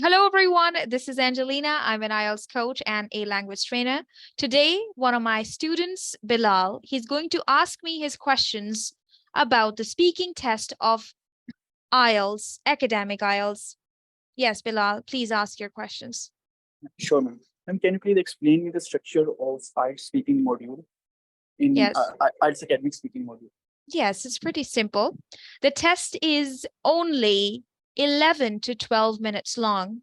Hello, everyone. This is Angelina. I'm an IELTS coach and a language trainer. Today, one of my students, Bilal, he's going to ask me his questions about the speaking test of IELTS, academic IELTS. Yes, Bilal, please ask your questions. Sure, ma'am. Ma'am, can you please explain me the structure of IELTS speaking module in Yes. IELTS academic speaking module? Yes, it's pretty simple. The test is only 11 to 12 minutes long.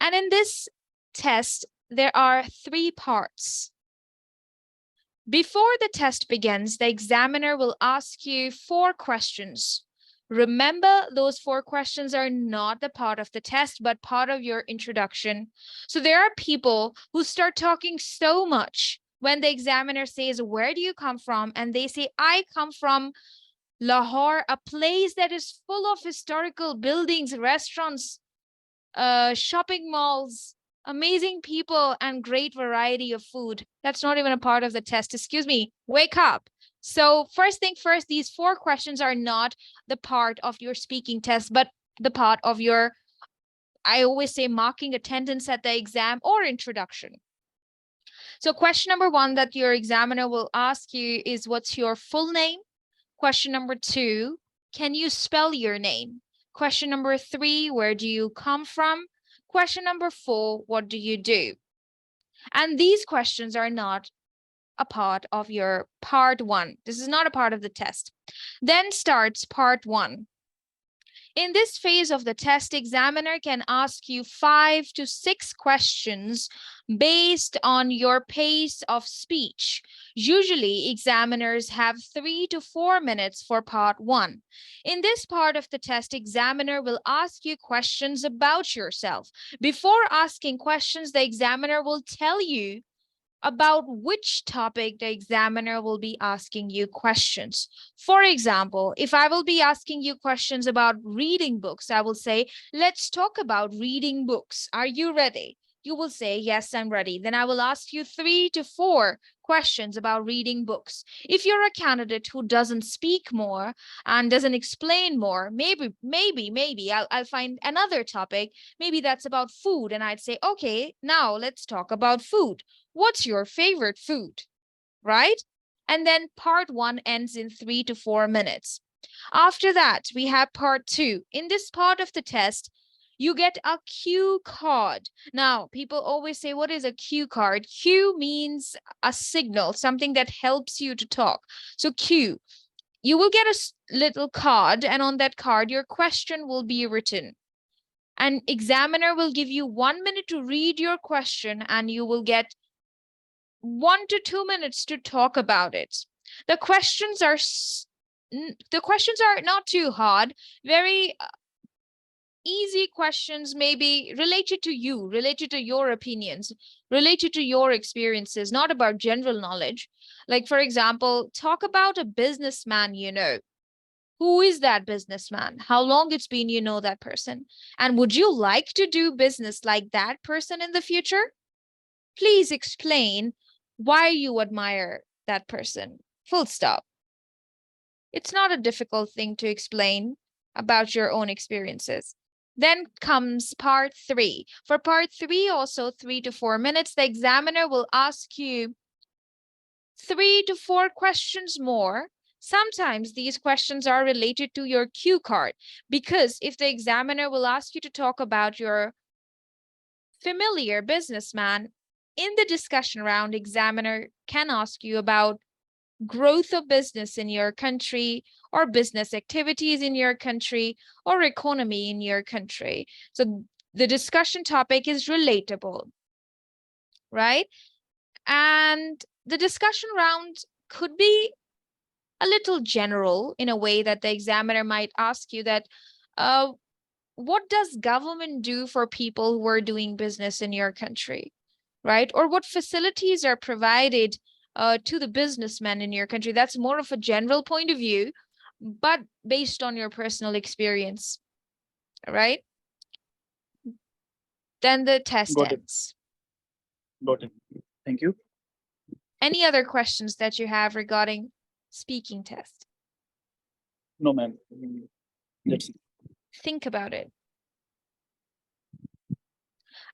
And in this test, there are 3 parts. Before the test begins, the examiner will ask you 4 questions. Remember, those 4 questions are not the part of the test, but part of your introduction. So there are people who start talking so much when the examiner says, "Where do you come from?" And they say, "I come from Lahore, a place that is full of historical buildings, restaurants, shopping malls, amazing people, and great variety of food." That's not even a part of the test. Excuse me, wake up. So first thing first, these 4 questions are not the part of your speaking test, but the part of your, I always say, marking attendance at the exam or introduction. So question number 1 that your examiner will ask you is, what's your full name? Question number 2, can you spell your name? Question number 3, where do you come from? Question number 4, what do you do? And these questions are not a part of your part 1. This is not a part of the test. Then starts part 1. In this phase of the test, examiner can ask you 5 to 6 questions based on your pace of speech. Usually, examiners have 3 to 4 minutes for part 1. In this part of the test, examiner will ask you questions about yourself. Before asking questions, the examiner will tell you about which topic the examiner will be asking you questions. For example, if I will be asking you questions about reading books, I will say, let's talk about reading books. Are you ready? You will say, yes, I'm ready. Then I will ask you 3 to 4 questions about reading books. If you're a candidate who doesn't speak more and doesn't explain more, maybe I'll find another topic. Maybe that's about food. And I'd say, okay, now let's talk about food. What's your favorite food? Right? And then part 1 ends in 3 to 4 minutes. After that, we have part 2. In this part of the test, you get a cue card. Now, people always say, what is a cue card? Cue means a signal, something that helps you to talk. So cue, you will get a little card, and on that card, your question will be written. An examiner will give you 1 minute to read your question, and you will get 1 to 2 minutes to talk about it. The questions are not too hard, very easy questions, maybe related to you, related to your opinions, related to your experiences, not about general knowledge. Like, for example, talk about a businessman you know. Who is that businessman? How long it's been you know that person? And would you like to do business like that person in the future? Please explain why you admire that person. Full stop. It's not a difficult thing to explain about your own experiences. Then comes part 3. For part 3, also 3 to 4 minutes, the examiner will ask you 3 to 4 questions more. Sometimes these questions are related to your cue card, because if the examiner will ask you to talk about your familiar businessman, in the discussion round, examiner can ask you about growth of business in your country, or business activities in your country, or economy in your country. So the discussion topic is relatable, right? And the discussion round could be a little general in a way that the examiner might ask you that, what does government do for people who are doing business in your country, right? Or what facilities are provided to the businessmen in your country? That's more of a general point of view, but based on your personal experience, right? Then the test Got it. ends. Got it. Thank you. Any other questions that you have regarding speaking test? No, ma'am. That's it. Think about it.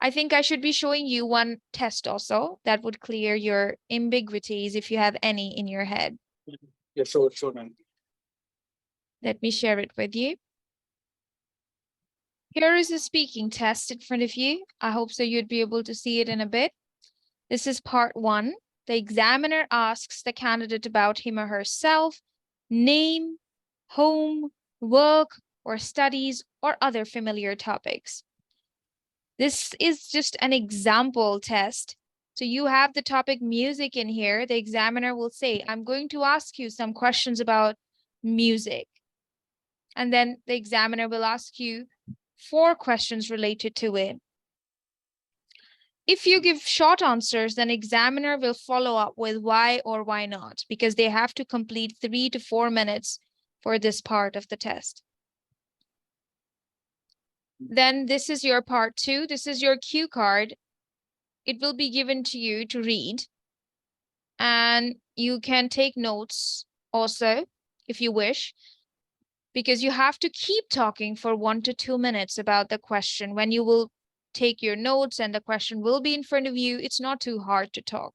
I think I should be showing you one test also that would clear your ambiguities if you have any in your head. Yeah, sure, ma'am. Let me share it with you. Here is a speaking test in front of you. I hope so you'd be able to see it in a bit. This is part 1. The examiner asks the candidate about him or herself, name, home, work, or studies, or other familiar topics. This is just an example test. So you have the topic music in here. The examiner will say, I'm going to ask you some questions about music. And then the examiner will ask you 4 questions related to it. If you give short answers, then examiner will follow up with why or why not, because they have to complete 3 to 4 minutes for this part of the test. Then this is your part 2. This is your cue card. It will be given to you to read. And you can take notes also, if you wish, because you have to keep talking for 1 to 2 minutes about the question. When you will take your notes and the question will be in front of you, it's not too hard to talk.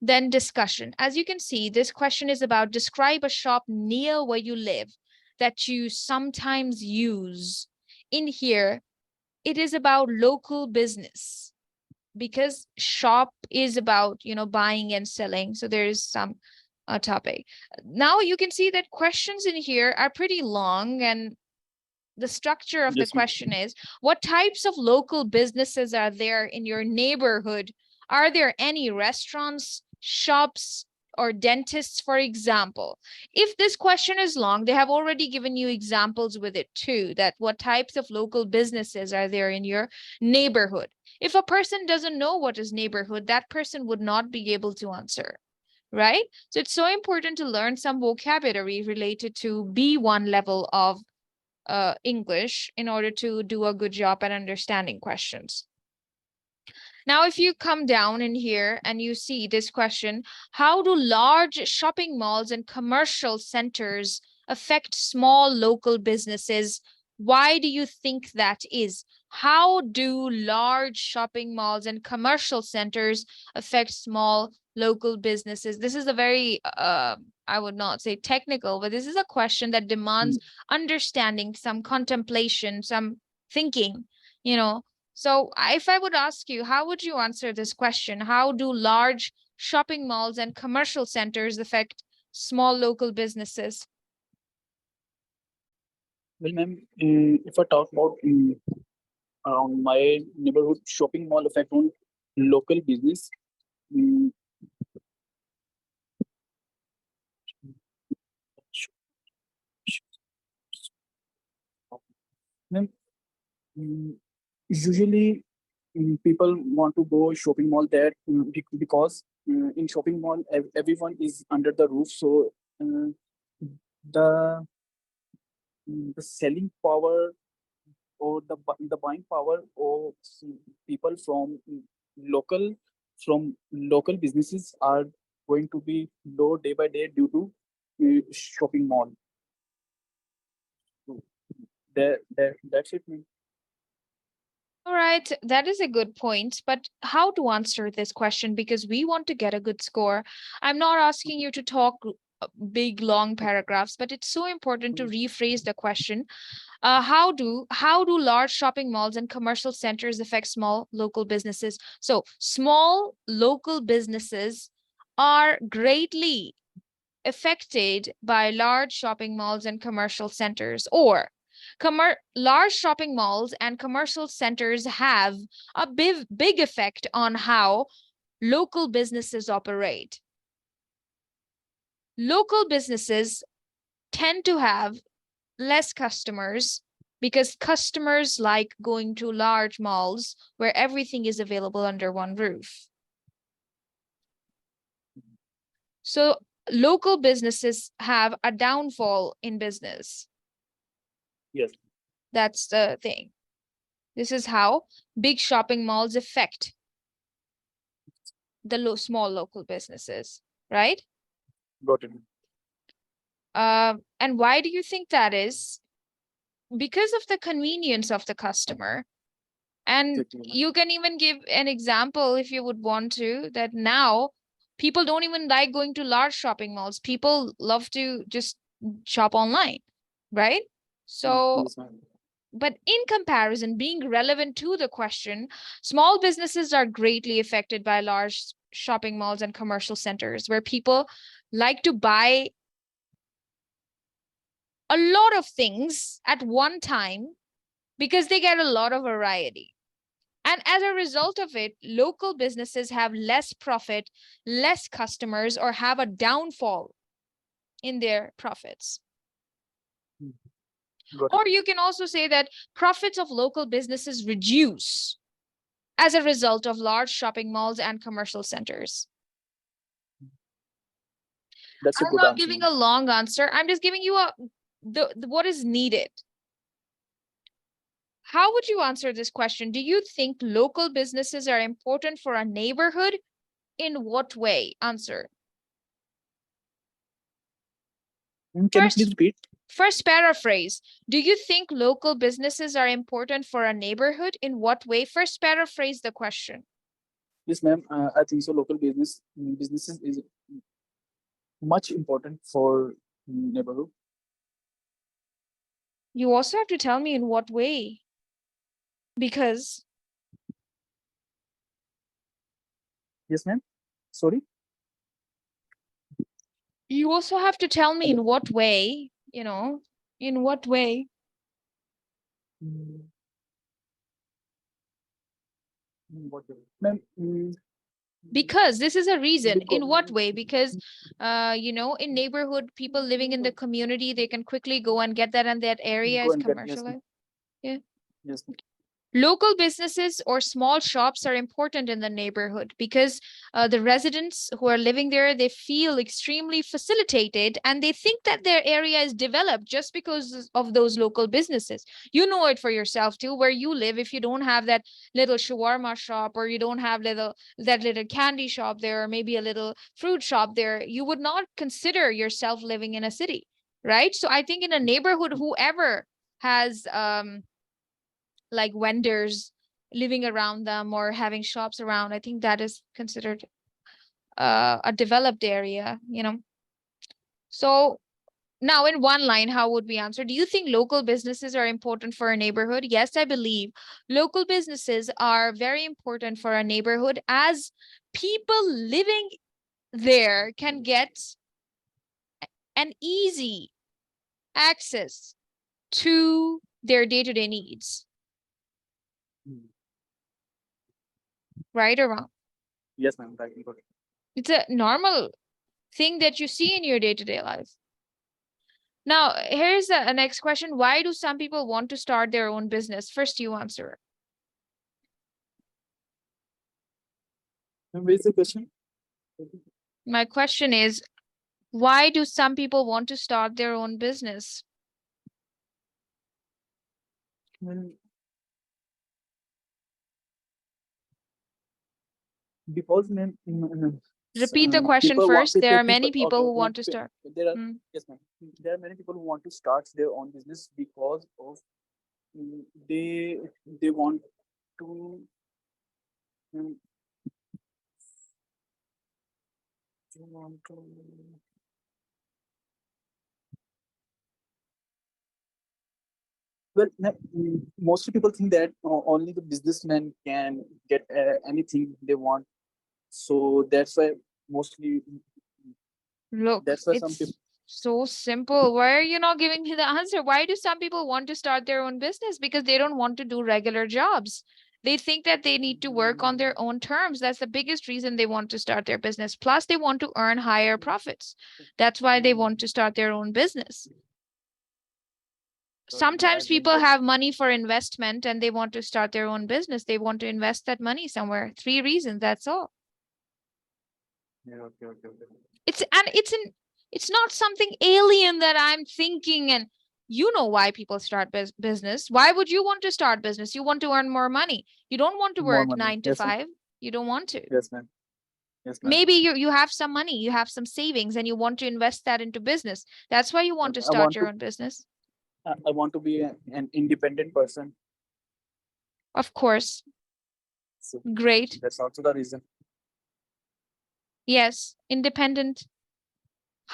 Then discussion. As you can see, this question is about describe a shop near where you live that you sometimes use. In here, it is about local business because shop is about, buying and selling. So there is some topic. Now you can see that questions in here are pretty long, and the structure of the Yes, ma'am. question is, what types of local businesses are there in your neighborhood? Are there any restaurants, shops, or dentists, for example? If this question is long, they have already given you examples with it too, that what types of local businesses are there in your neighborhood. If a person doesn't know what is neighborhood, that person would not be able to answer, right? So it's so important to learn some vocabulary related to B1 level of English in order to do a good job at understanding questions. Now, if you come down in here and you see this question, how do large shopping malls and commercial centers affect small local businesses? Why do you think that is? How do large shopping malls and commercial centers affect small local businesses? This is a very, I would not say technical, but this is a question that demands understanding, some contemplation, some thinking, So if I would ask you, how would you answer this question? How do large shopping malls and commercial centers affect small local businesses? Well, ma'am, if I talk about around my neighborhood, shopping mall effect on local business, mm, ma'am, mm, usually people want to go shopping mall there because in shopping mall everyone is under the roof, so uh, the the selling power or the buying power of people local from local businesses are going to be low day by day due to shopping mall. So that's it, ma'am. All right, that is a good point. But how to answer this question? Because we want to get a good score. I'm not asking you to talk big, long paragraphs, but it's so important to rephrase the question. How do large shopping malls and commercial centers affect small local businesses? So small local businesses are greatly affected by large shopping malls and commercial centers, or large shopping malls and commercial centers have a big effect on how local businesses operate. Local businesses tend to have less customers because customers like going to large malls where everything is available under one roof. So local businesses have a downfall in business. Yes. That's the thing. This is how big shopping malls affect the small local businesses, right? Got it. And why do you think that is? Because of the convenience of the customer And Exactly, ma'am. you can even give an example if you would want to, that now people don't even like going to large shopping malls. People love to just shop online, right? So, Yes, ma'am. but in comparison, being relevant to the question, small businesses are greatly affected by large shopping malls and commercial centers where people like to buy a lot of things at one time because they get a lot of variety. And as a result of it, local businesses have less profit, less customers, or have a downfall in their profits. Got it. Or you can also say that profits of local businesses reduce as a result of large shopping malls and commercial centers. That's a I'm good not answer, giving ma'am. a long answer. I'm just giving you what is needed. How would you answer this question? Do you think local businesses are important for a neighborhood? In what way? Answer. Can you please repeat? First paraphrase. Do you think local businesses are important for a neighborhood? In what way? First paraphrase the question. Yes, ma'am. I think so. Local businesses is much important for neighborhood. You also have to tell me in what way. Because Yes, ma'am. Sorry. you also have to tell me Hello? in what way, in what way. Mm, what ma'am? Because this is a reason. Because, In what way? Because in neighborhood, people living in the community, they can quickly go and get that, and that area go is and get, yes, ma'am. commercialized. Yeah. Yes, ma'am. Local businesses or small shops are important in the neighborhood because the residents who are living there, they feel extremely facilitated and they think that their area is developed just because of those local businesses. You know it for yourself too, where you live. If you don't have that little shawarma shop, or you don't have that little candy shop there, or maybe a little fruit shop there, you would not consider yourself living in a city, right? So I think in a neighborhood, whoever has like vendors living around them or having shops around, I think that is considered a developed area. So now in one line, how would we answer? Do you think local businesses are important for a neighborhood? Yes, I believe local businesses are very important for a neighborhood, as people living there can get an easy access to their day-to-day needs. Right or wrong? Yes, ma'am. Right. Got it. It's a normal thing that you see in your day-to-day life. Now, here's the next question. Why do some people want to start their own business? First, you answer. Ma'am, where is the question? My question is, why do some people want to start their own business? Well, because, ma'am, Repeat the question people want first. There are people. many people Okay, who ma'am, want to start. there are, Mm. yes, ma'am. There are many people who want to start their own business because of they they want to um, they want to well, mostly people think that only the businessman can get anything they want. So that's why mostly Look, that's why some people. it's so simple. Why are you not giving me the answer? Why do some people want to start their own business? Because they don't want to do regular jobs. They think that they need to work on their own terms. That's the biggest reason they want to start their business. Plus, they want to earn higher profits. That's why they want to start their own business. Sometimes people have money for investment and they want to start their own business. They want to invest that money somewhere. 3 reasons, that's all. Yeah, okay. It's not something alien that I'm thinking, and you know why people start business. Why would you want to start business? You want to earn more money. You don't want to More work money. 9 to Yes, ma'am. 5. You don't want to. Yes, ma'am. Yes, ma'am. Maybe you have some money, you have some savings, and you want to invest that into business. That's why you want to I start want your to own business. I want to be an independent person. Of course. So Great. that's also the reason. Yes. Independent.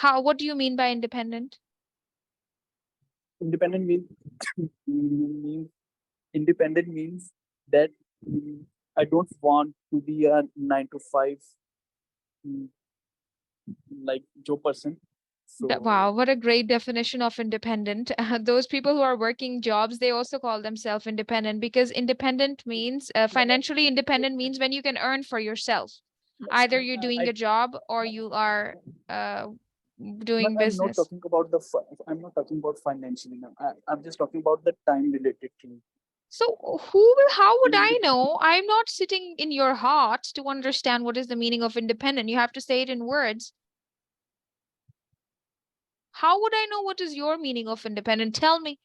What do you mean by independent? Independent means means independent means that I don't want to be a 9 to 5 mm, like job person. So Wow, what a great definition of independent. Those people who are working jobs, they also call themselves independent because independent means financially independent means when you can earn for yourself. Either you're doing a job or you are uh, doing I'm not business. talking about I'm not talking about financially now. I'm just talking about the time related thing. So how would I know? I'm not sitting in your heart to understand what is the meaning of independent. You have to say it in words. How would I know what is your meaning of independent? Tell me.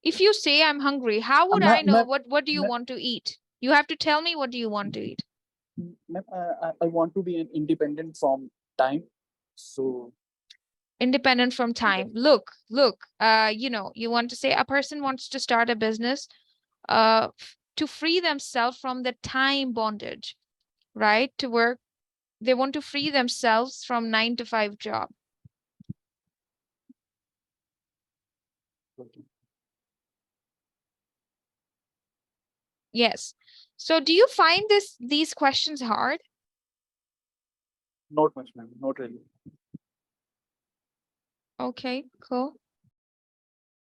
If you say I'm hungry, how would I know what do you want to eat? You have to tell me what do you want to eat. Ma'am, I want to be an independent from time. So Independent from time. Look, you want to say a person wants to start a business to free themselves from the time bondage, right? To work. They want to free themselves from 9 to 5 job. okay. Yes. So do you find these questions hard? Not much, ma'am. Not really. Okay, cool.